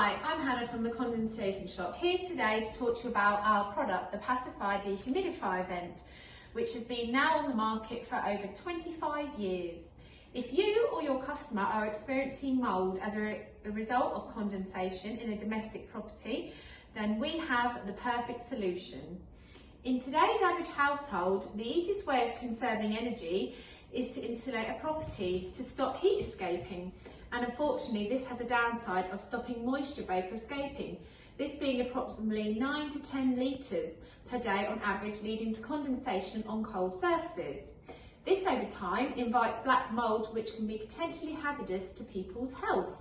Hi, I'm Hannah from the Condensation Shop, here today to talk to you about our product, the Passyfier dehumidifier vent, which has been now on the market for over 25 years. If you or your customer are experiencing mould as a result of condensation in a domestic property, then we have the perfect solution. In today's average household, the easiest way of conserving energy is to insulate a property to stop heat escaping. And unfortunately, this has a downside of stopping moisture vapour escaping, this being approximately 9 to 10 litres per day on average, leading to condensation on cold surfaces. This over time invites black mould, which can be potentially hazardous to people's health.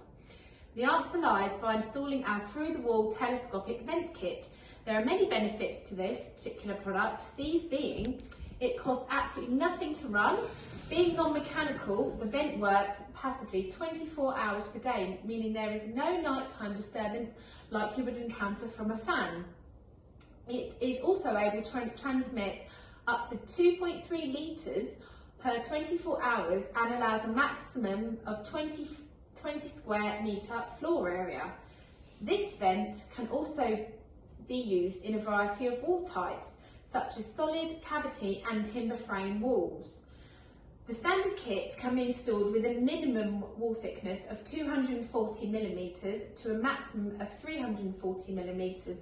The answer lies by installing our through-the-wall telescopic vent kit. There are many benefits to this particular product, these being it costs absolutely nothing to run. Being non-mechanical, the vent works passively 24 hours per day, meaning there is no nighttime disturbance like you would encounter from a fan. It is also able to transmit up to 2.3 litres per 24 hours and allows a maximum of 20 square metre floor area. This vent can also be used in a variety of wall types, such as solid, cavity and timber frame walls. The standard kit can be installed with a minimum wall thickness of 240mm to a maximum of 340mm.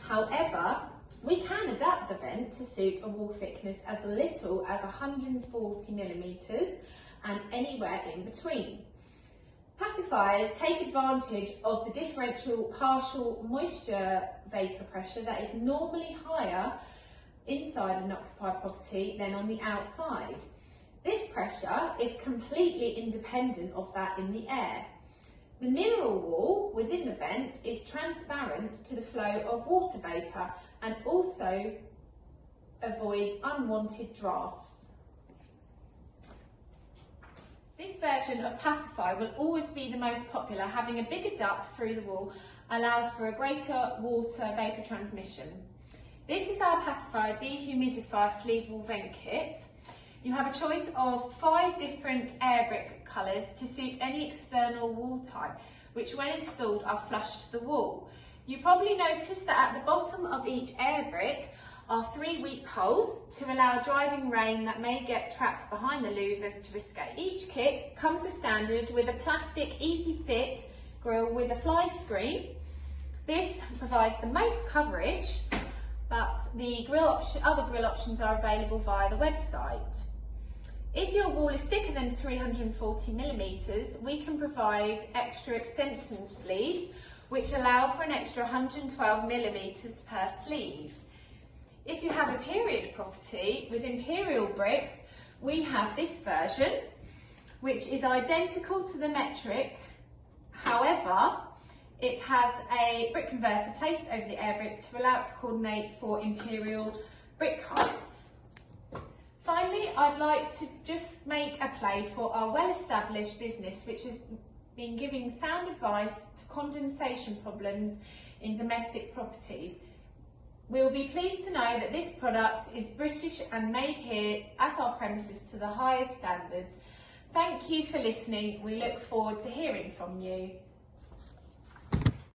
However, we can adapt the vent to suit a wall thickness as little as 140mm and anywhere in between. Pacifiers take advantage of the differential partial moisture vapour pressure that is normally higher inside an occupied property than on the outside. This pressure is completely independent of that in the air. The mineral wall within the vent is transparent to the flow of water vapour and also avoids unwanted drafts. This version of Passyfier will always be the most popular, having a bigger duct through the wall allows for a greater water vapour transmission. This is our Passyfier dehumidifier sleeve wall vent kit. You have a choice of 5 different air brick colours to suit any external wall type, which when installed are flush to the wall. You probably noticed that at the bottom of each air brick are 3 weep holes to allow driving rain that may get trapped behind the louvers to escape. Each kit comes as standard with a plastic easy fit grille with a fly screen. This provides the most coverage, but the other grill options are available via the website. If your wall is thicker than 340mm, we can provide extra extension sleeves which allow for an extra 112mm per sleeve. If you have a period property with imperial bricks, we have this version which is identical to the metric. However, it has a brick converter placed over the air brick to allow it to coordinate for imperial brick heights. Finally, I'd like to just make a play for our well-established business which has been giving sound advice to condensation problems in domestic properties. We'll be pleased to know that this product is British and made here at our premises to the highest standards. Thank you for listening. We look forward to hearing from you.